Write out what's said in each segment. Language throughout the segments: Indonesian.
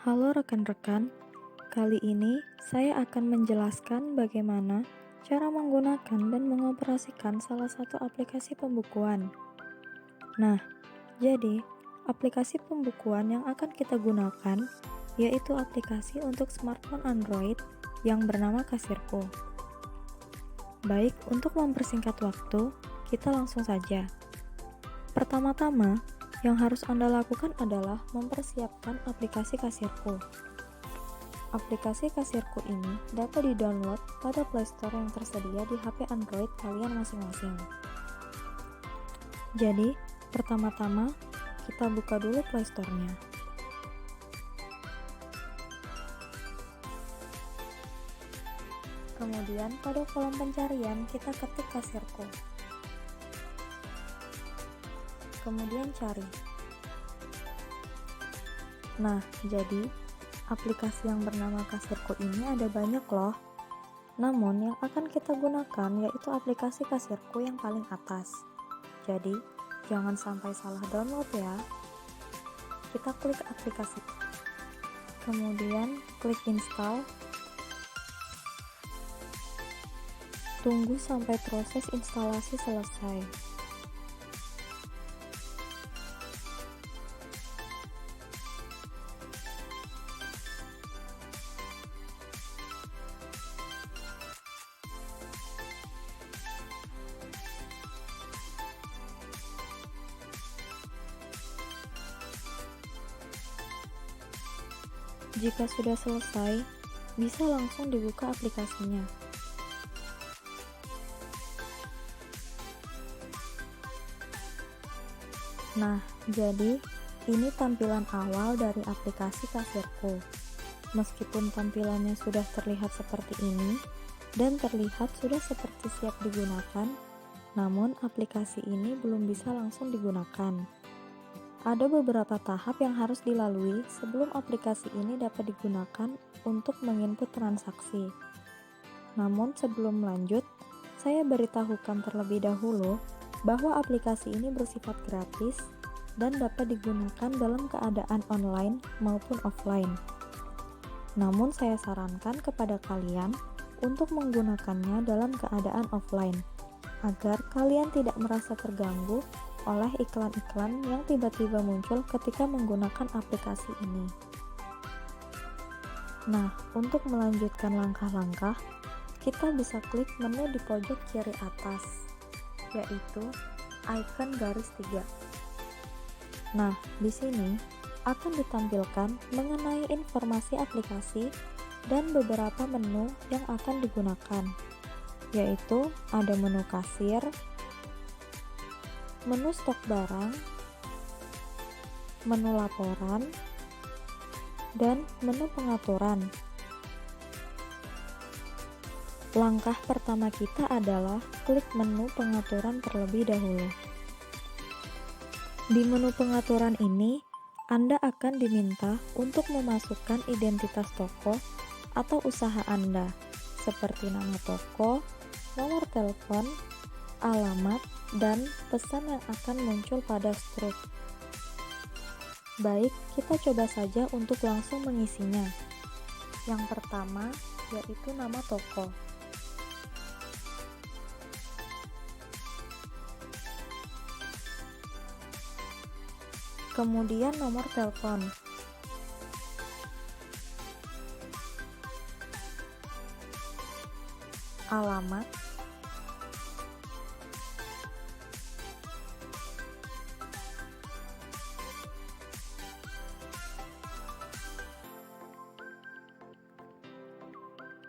Halo rekan-rekan, kali ini saya akan menjelaskan bagaimana cara menggunakan dan mengoperasikan salah satu aplikasi pembukuan. Nah, jadi aplikasi pembukuan yang akan kita gunakan yaitu aplikasi untuk smartphone Android yang bernama Kasirku. Baik, untuk mempersingkat waktu, kita langsung saja. Pertama-tama, yang harus Anda lakukan adalah mempersiapkan aplikasi Kasirku. Aplikasi Kasirku ini dapat di-download pada Play Store yang tersedia di HP Android kalian masing-masing. Jadi, pertama-tama kita buka dulu Play Store-nya. Kemudian pada kolom pencarian kita ketik Kasirku. Kemudian cari. Nah, jadi aplikasi yang bernama Kasirku ini ada banyak loh. Namun yang akan kita gunakan yaitu aplikasi Kasirku yang paling atas. Jadi, jangan sampai salah download ya. Kita klik aplikasi. Kemudian klik install. Tunggu sampai proses instalasi selesai. Jika sudah selesai, bisa langsung dibuka aplikasinya. Nah, jadi ini tampilan awal dari aplikasi Kasirku. Meskipun tampilannya sudah terlihat seperti ini dan terlihat sudah seperti siap digunakan, namun aplikasi ini belum bisa langsung digunakan. Ada beberapa tahap yang harus dilalui sebelum aplikasi ini dapat digunakan untuk menginput transaksi. Namun sebelum lanjut, saya beritahukan terlebih dahulu bahwa aplikasi ini bersifat gratis dan dapat digunakan dalam keadaan online maupun offline. Namun saya sarankan kepada kalian untuk menggunakannya dalam keadaan offline, agar kalian tidak merasa terganggu oleh iklan-iklan yang tiba-tiba muncul ketika menggunakan aplikasi ini. Nah, untuk melanjutkan langkah-langkah, kita bisa klik menu di pojok kiri atas, yaitu icon garis 3. Nah, di sini akan ditampilkan mengenai informasi aplikasi dan beberapa menu yang akan digunakan, yaitu ada menu kasir, menu stok barang, menu laporan, dan menu pengaturan. Langkah pertama kita adalah klik menu pengaturan terlebih dahulu. Di menu pengaturan ini, Anda akan diminta untuk memasukkan identitas toko atau usaha Anda, seperti nama toko, nomor telepon, alamat, dan pesan yang akan muncul pada struk. Baik, kita coba saja untuk langsung mengisinya. Yang pertama, yaitu nama toko. Kemudian nomor telepon. Alamat.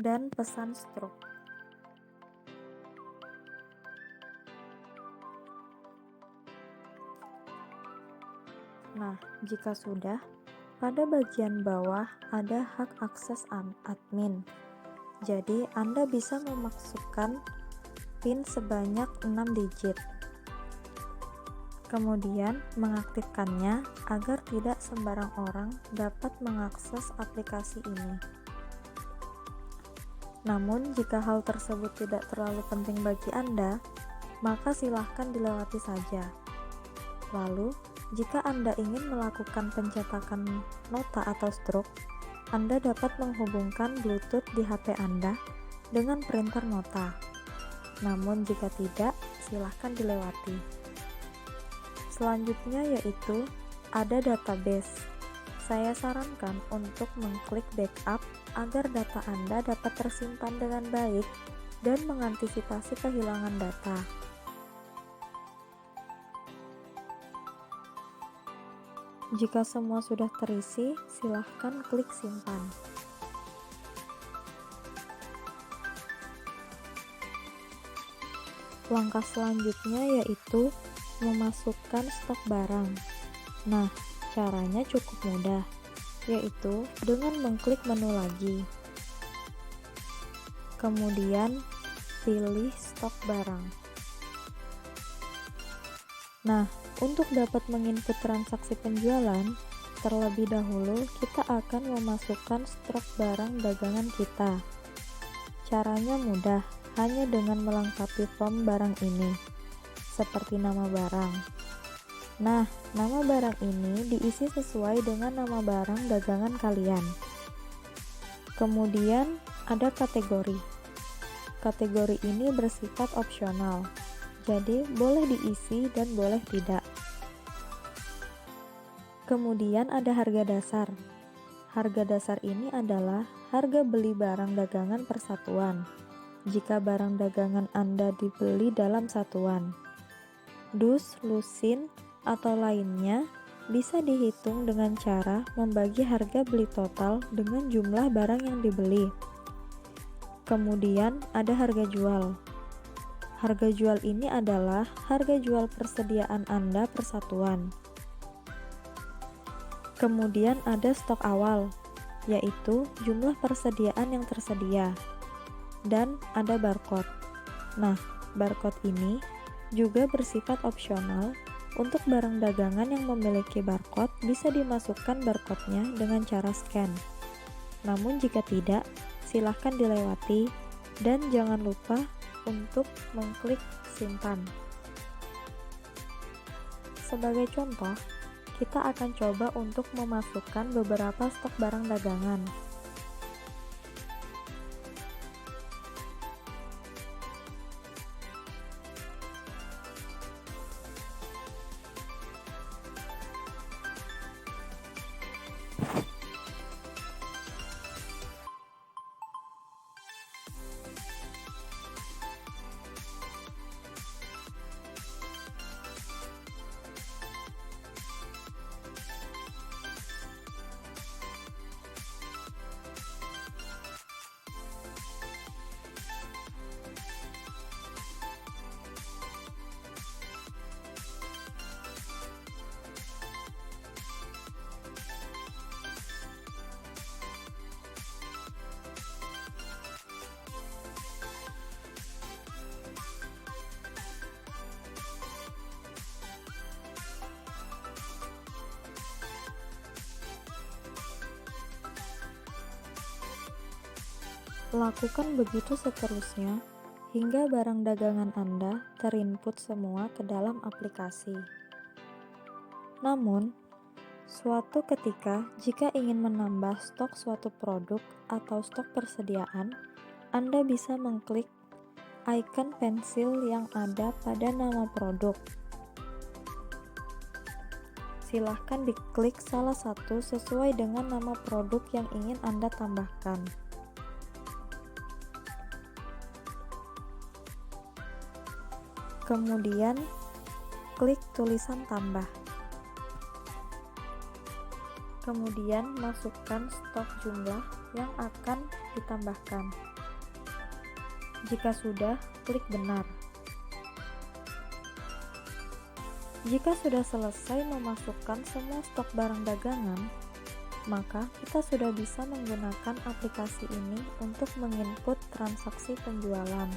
Dan pesan struk. Nah, jika sudah, pada bagian bawah ada hak akses admin. Jadi, Anda bisa memasukkan PIN sebanyak 6 digit. Kemudian, mengaktifkannya agar tidak sembarang orang dapat mengakses aplikasi ini. Namun, jika hal tersebut tidak terlalu penting bagi Anda, maka silahkan dilewati saja. Lalu, Jika Anda ingin melakukan pencetakan nota atau struk, Anda dapat menghubungkan Bluetooth di HP Anda dengan printer nota. Namun jika tidak, silahkan dilewati. Selanjutnya yaitu ada database. Saya sarankan untuk mengklik backup agar data Anda dapat tersimpan dengan baik dan mengantisipasi kehilangan data. Jika semua sudah terisi, silahkan klik simpan. Langkah selanjutnya yaitu memasukkan stok barang. Nah, caranya cukup mudah, yaitu dengan mengklik menu lagi. Kemudian, pilih stok barang. Nah, untuk dapat menginput transaksi penjualan, terlebih dahulu kita akan memasukkan stok barang dagangan kita. Caranya mudah, hanya dengan melengkapi form barang ini, seperti nama barang. Nah, nama barang ini diisi sesuai dengan nama barang dagangan kalian. Kemudian ada kategori. Kategori ini bersifat opsional, jadi boleh diisi dan boleh tidak. Kemudian ada harga dasar. Harga dasar ini adalah harga beli barang dagangan per satuan, jika barang dagangan Anda dibeli dalam satuan. Dus, lusin, atau lainnya bisa dihitung dengan cara membagi harga beli total dengan jumlah barang yang dibeli. Kemudian ada harga jual. Harga jual ini adalah harga jual persediaan Anda per satuan. Kemudian ada stok awal, yaitu jumlah persediaan yang tersedia. Dan ada barcode. Nah, barcode ini juga bersifat opsional. Untuk barang dagangan yang memiliki barcode, bisa dimasukkan barcode-nya dengan cara scan. Namun jika tidak, silahkan dilewati dan jangan lupa untuk mengklik simpan. Sebagai contoh, kita akan coba untuk memasukkan beberapa stok barang dagangan. Lakukan begitu seterusnya hingga barang dagangan Anda terinput semua ke dalam aplikasi. Namun, suatu ketika jika ingin menambah stok suatu produk atau stok persediaan, Anda bisa mengklik icon pensil yang ada pada nama produk. Silahkan diklik salah satu sesuai dengan nama produk yang ingin Anda tambahkan. Kemudian, klik tulisan tambah. Kemudian, masukkan stok jumlah yang akan ditambahkan. Jika sudah, klik benar. Jika sudah selesai memasukkan semua stok barang dagangan, maka kita sudah bisa menggunakan aplikasi ini untuk menginput transaksi penjualan.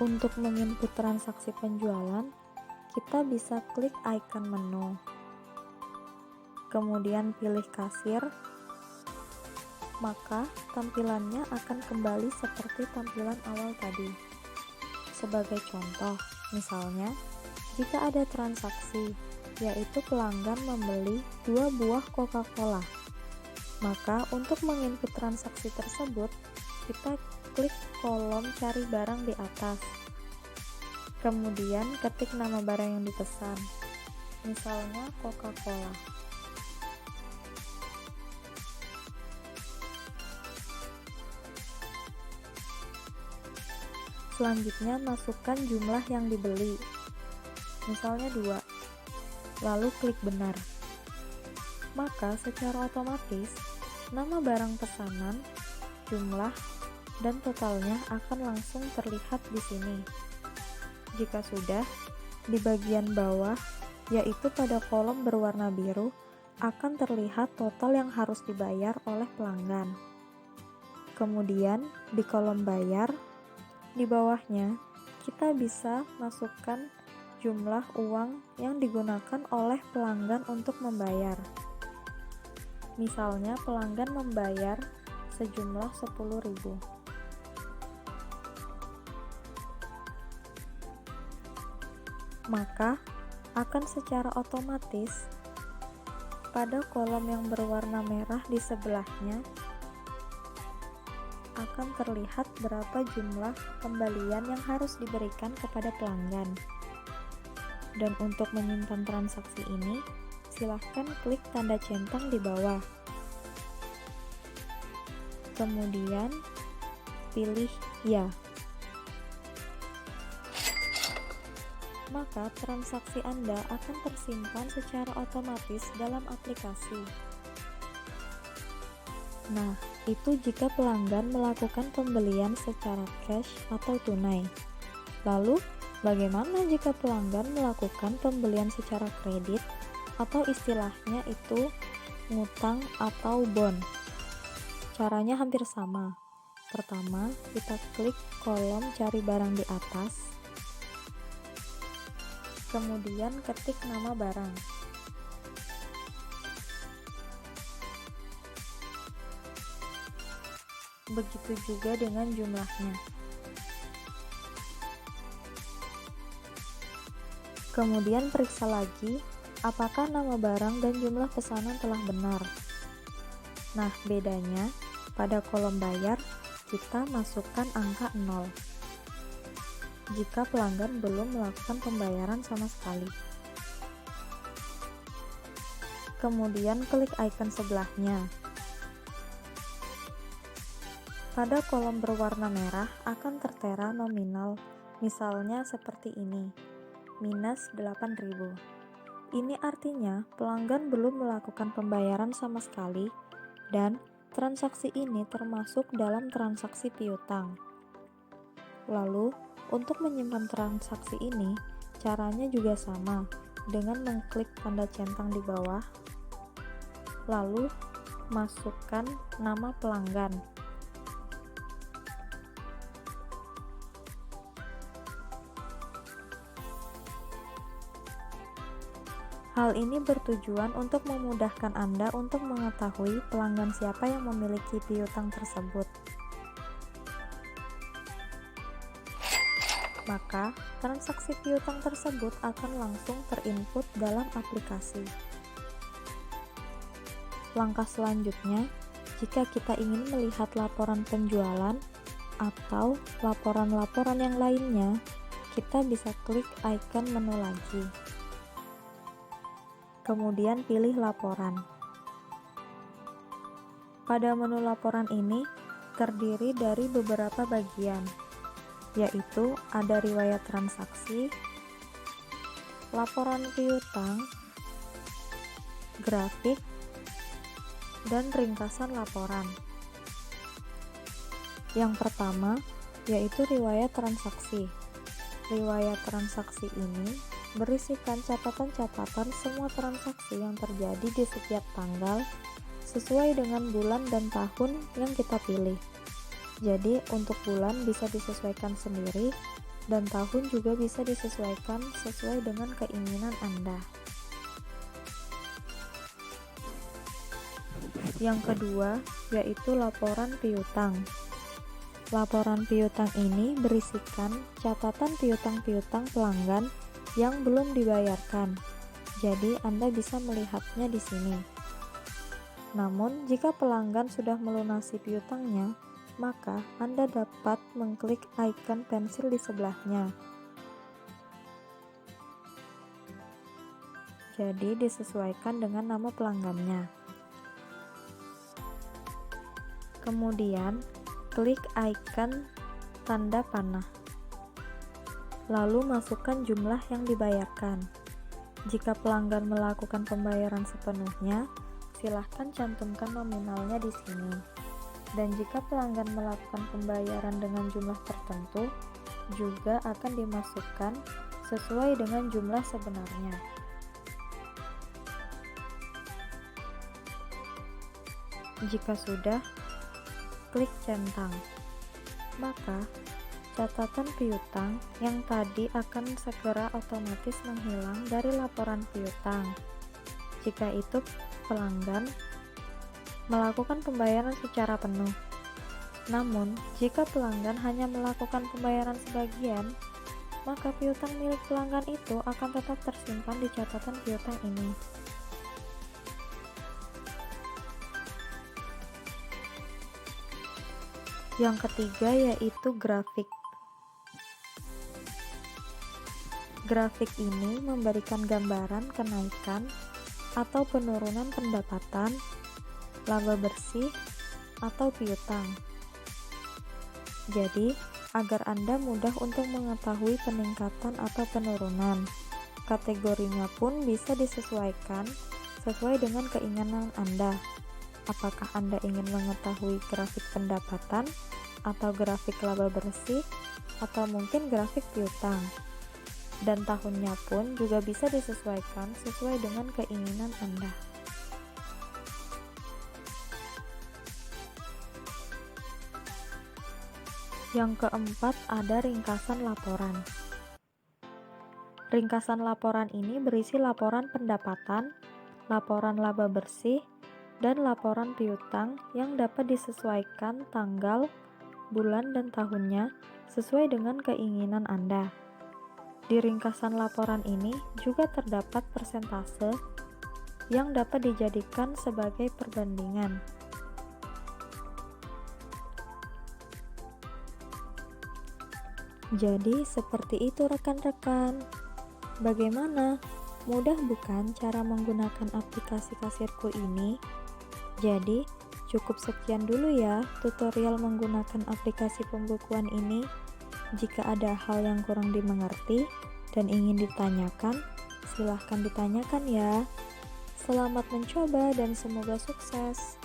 Untuk menginput transaksi penjualan, kita bisa klik icon menu. Kemudian pilih kasir, maka tampilannya akan kembali seperti tampilan awal tadi. Sebagai contoh, Misalnya, jika ada transaksi, yaitu pelanggan membeli 2 buah Coca-Cola, maka untuk menginput transaksi tersebut, kita klik kolom cari barang di atas. Kemudian ketik nama barang yang dipesan, misalnya Coca-Cola. Selanjutnya masukkan jumlah yang dibeli, misalnya 2, lalu klik benar. Maka secara otomatis nama barang pesanan, jumlah, dan totalnya akan langsung terlihat di sini. Jika sudah, di bagian bawah, yaitu pada kolom berwarna biru, akan terlihat total yang harus dibayar oleh pelanggan. Kemudian di kolom bayar, di bawahnya, kita bisa masukkan jumlah uang yang digunakan oleh pelanggan untuk membayar. Misalnya pelanggan membayar sejumlah 10.000. Maka akan secara otomatis pada kolom yang berwarna merah di sebelahnya akan terlihat berapa jumlah kembalian yang harus diberikan kepada pelanggan. Dan untuk menyimpan transaksi ini, silahkan klik tanda centang di bawah. Kemudian pilih ya. Maka transaksi Anda akan tersimpan secara otomatis dalam aplikasi. Nah, itu jika pelanggan melakukan pembelian secara cash atau tunai. Lalu, bagaimana jika pelanggan melakukan pembelian secara kredit atau istilahnya itu ngutang atau bond? Caranya hampir sama. Pertama, kita klik kolom cari barang di atas. Kemudian ketik nama barang. Begitu juga dengan jumlahnya. Kemudian periksa lagi apakah nama barang dan jumlah pesanan telah benar. Nah, bedanya pada kolom bayar kita masukkan angka 0 jika pelanggan belum melakukan pembayaran sama sekali. Kemudian klik icon sebelahnya. Pada kolom berwarna merah akan tertera nominal, misalnya seperti ini, minus 8.000. Ini artinya pelanggan belum melakukan pembayaran sama sekali, dan transaksi ini termasuk dalam transaksi piutang. Lalu, untuk menyimpan transaksi ini, caranya juga sama, dengan mengklik tanda centang di bawah, lalu masukkan nama pelanggan. Hal ini bertujuan untuk memudahkan Anda untuk mengetahui pelanggan siapa yang memiliki piutang tersebut. Maka, transaksi piutang tersebut akan langsung terinput dalam aplikasi. Langkah selanjutnya, jika kita ingin melihat laporan penjualan atau laporan-laporan yang lainnya, kita bisa klik icon menu lagi. Kemudian pilih laporan. Pada menu laporan ini terdiri dari beberapa bagian, yaitu ada riwayat transaksi, laporan piutang, grafik, dan ringkasan laporan. Yang pertama yaitu riwayat transaksi. Riwayat transaksi ini berisikan catatan-catatan semua transaksi yang terjadi di setiap tanggal sesuai dengan bulan dan tahun yang kita pilih. Jadi untuk bulan bisa disesuaikan sendiri dan tahun juga bisa disesuaikan sesuai dengan keinginan Anda. Yang kedua yaitu laporan piutang. Laporan piutang ini berisikan catatan piutang-piutang pelanggan yang belum dibayarkan. Jadi, Anda bisa melihatnya di sini. Namun, jika pelanggan sudah melunasi piutangnya, maka Anda dapat mengklik icon pensil di sebelahnya. Jadi, disesuaikan dengan nama pelanggannya. Kemudian, klik icon tanda panah. Lalu masukkan jumlah yang dibayarkan. Jika pelanggan melakukan pembayaran sepenuhnya, silahkan cantumkan nominalnya di sini. Dan jika pelanggan melakukan pembayaran dengan jumlah tertentu, juga akan dimasukkan sesuai dengan jumlah sebenarnya. Jika sudah, klik centang. Maka, catatan piutang yang tadi akan segera otomatis menghilang dari laporan piutang. Jika itu pelanggan melakukan pembayaran secara penuh. Namun, jika pelanggan hanya melakukan pembayaran sebagian, maka piutang milik pelanggan itu akan tetap tersimpan di catatan piutang ini. Yang ketiga yaitu grafik. Grafik ini memberikan gambaran kenaikan atau penurunan pendapatan, laba bersih, atau piutang. Jadi, agar Anda mudah untuk mengetahui peningkatan atau penurunan, kategorinya pun bisa disesuaikan sesuai dengan keinginan Anda. Apakah Anda ingin mengetahui grafik pendapatan, atau grafik laba bersih, atau mungkin grafik piutang. Dan tahunnya pun juga bisa disesuaikan sesuai dengan keinginan Anda. Yang keempat, ada ringkasan laporan. Ringkasan laporan ini berisi laporan pendapatan, laporan laba bersih, dan laporan piutang yang dapat disesuaikan tanggal, bulan, dan tahunnya sesuai dengan keinginan Anda. Di ringkasan laporan ini juga terdapat persentase yang dapat dijadikan sebagai perbandingan. Jadi, seperti itu rekan-rekan. Bagaimana? Mudah bukan cara menggunakan aplikasi Kasirku ini? Jadi, cukup sekian dulu ya tutorial menggunakan aplikasi pembukuan ini. Jika ada hal yang kurang dimengerti dan ingin ditanyakan, silahkan ditanyakan ya. Selamat mencoba dan semoga sukses.